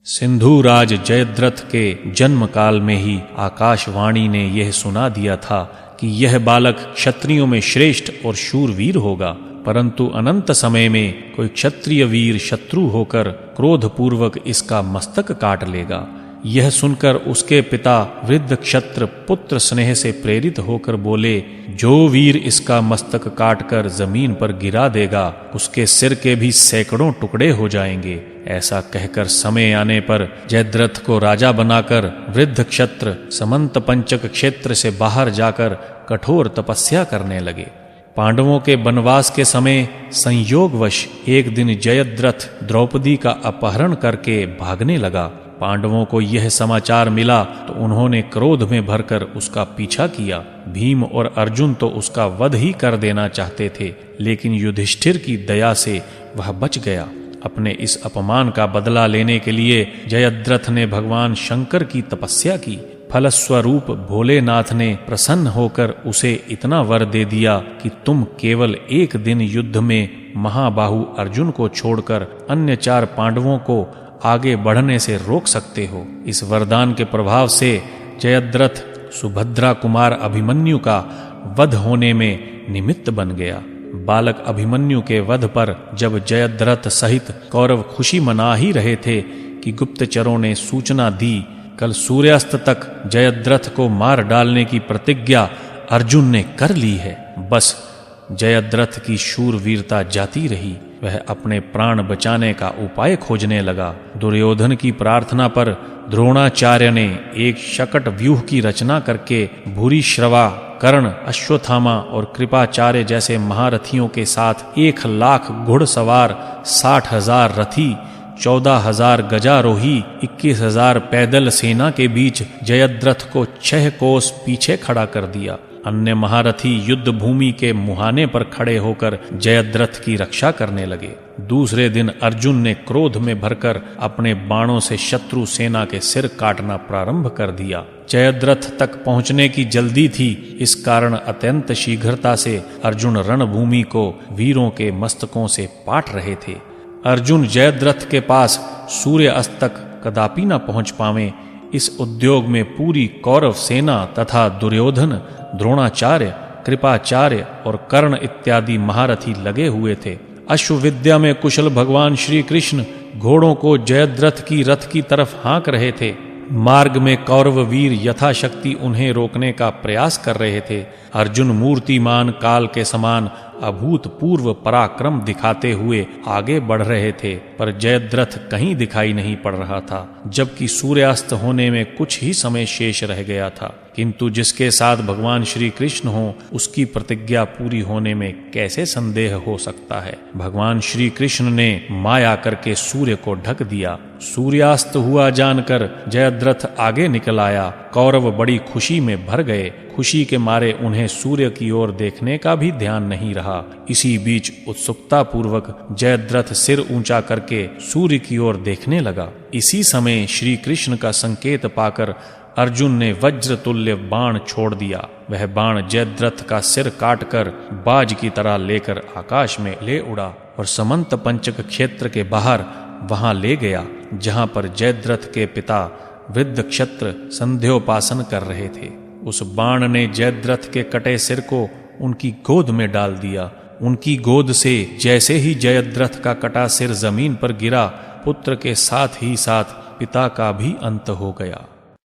सिंधुराज जयद्रथ के जन्म काल में ही आकाशवाणी ने यह सुना दिया था कि यह बालक क्षत्रियों में श्रेष्ठ और शूरवीर होगा, परंतु अनंत समय में कोई क्षत्रिय वीर शत्रु होकर क्रोधपूर्वक इसका मस्तक काट लेगा। यह सुनकर उसके पिता वृद्ध क्षत्र पुत्र स्नेह से प्रेरित होकर बोले, जो वीर इसका मस्तक काटकर जमीन पर गिरा देगा उसके सिर के भी सैकड़ों टुकड़े हो जाएंगे। ऐसा कहकर समय आने पर जयद्रथ को राजा बनाकर वृद्ध क्षत्र समंत पंचक क्षेत्र से बाहर जाकर कठोर तपस्या करने लगे। पांडवों के वनवास के समय संयोगवश एक दिन जयद्रथ द्रौपदी का अपहरण करके भागने लगा। पांडवों को यह समाचार मिला तो उन्होंने क्रोध में भरकर उसका पीछा किया। भीम और अर्जुन तो उसका वध ही कर देना चाहते थे, लेकिन युधिष्ठिर की दया से वह बच गया। अपने इस अपमान का बदला लेने के लिए जयद्रथ ने भगवान शंकर की तपस्या की। फलस्वरूप भोलेनाथ ने प्रसन्न होकर उसे इतना वर दे दिया कि तुम केवल एक दिन युद्ध में महाबाहु अर्जुन को छोड़कर अन्य 4 पांडवों को आगे बढ़ने से रोक सकते हो। इस वरदान के प्रभाव से जयद्रथ सुभद्रा कुमार अभिमन्यु का वध होने में निमित्त बन गया। बालक अभिमन्यु के वध पर जब जयद्रथ सहित कौरव खुशी मना ही रहे थे कि गुप्तचरों ने सूचना दी, कल सूर्यास्त तक जयद्रथ को मार डालने की प्रतिज्ञा अर्जुन ने कर ली है। बस जयद्रथ की शूरवीरता जाती रही। वह अपने प्राण बचाने का उपाय खोजने लगा। दुर्योधन की प्रार्थना पर द्रोणाचार्य ने एक शकट व्यूह की रचना करके भूरिश्रवा, कर्ण, अश्वत्थामा और कृपाचार्य जैसे महारथियों के साथ 1,00,000 घुड़सवार, 60,000 रथी, 14,000 गजारोही, 21,000 पैदल सेना के बीच जयद्रथ को 6 कोस पीछे खड़ा कर दिया। अन्य महारथी युद्ध भूमि के मुहाने पर खड़े होकर जयद्रथ की रक्षा करने लगे। दूसरे दिन अर्जुन ने क्रोध में भरकर अपने बाणों से शत्रु सेना के सिर काटना प्रारंभ कर दिया। जयद्रथ तक पहुंचने की जल्दी थी, इस कारण अत्यंत शीघ्रता से अर्जुन रणभूमि को वीरों के मस्तकों से पाट रहे थे। अर्जुन जयद्रथ के पास सूर्य अस्त तक कदापि न पहुंच पावे, इस उद्योग में पूरी कौरव सेना तथा दुर्योधन, द्रोणाचार्य, कृपाचार्य और कर्ण इत्यादि महारथी लगे हुए थे। अश्वविद्या में कुशल भगवान श्री कृष्ण घोड़ों को जयद्रथ की रथ की तरफ हाँक रहे थे। मार्ग में कौरव वीर यथाशक्ति उन्हें रोकने का प्रयास कर रहे थे। अर्जुन मूर्तिमान काल के समान अभूतपूर्व पराक्रम दिखाते हुए आगे बढ़ रहे थे, पर जयद्रथ कहीं दिखाई नहीं पड़ रहा था, जबकि सूर्यास्त होने में कुछ ही समय शेष रह गया था। किंतु जिसके साथ भगवान श्री कृष्ण हो, उसकी प्रतिज्ञा पूरी होने में कैसे संदेह हो सकता है। भगवान श्री कृष्ण ने माया करके सूर्य को ढक दिया। सूर्यास्त हुआ जानकर जयद्रथ आगे निकल आया। कौरव बड़ी खुशी में भर गए। खुशी के मारे उन्हें सूर्य की ओर देखने का भी ध्यान नहीं रहा। इसी बीच उत्सुकता पूर्वक जयद्रथ सिर ऊंचा करके सूर्य की ओर देखने लगा। इसी समय श्री कृष्ण का संकेत पाकर अर्जुन ने वज्र तुल्य बाण छोड़ दिया। वह बाण जयद्रथ का सिर काटकर बाज की तरह लेकर आकाश में ले उड़ा और समंत पंचक क्षेत्र के बाहर वहां ले गया, जहां पर जयद्रथ के पिता वृद्ध क्षत्र संध्योपासन कर रहे थे। उस बाण ने जयद्रथ के कटे सिर को उनकी गोद में डाल दिया। उनकी गोद से जैसे ही जयद्रथ का कटा सिर जमीन पर गिरा, पुत्र के साथ ही साथ पिता का भी अंत हो गया।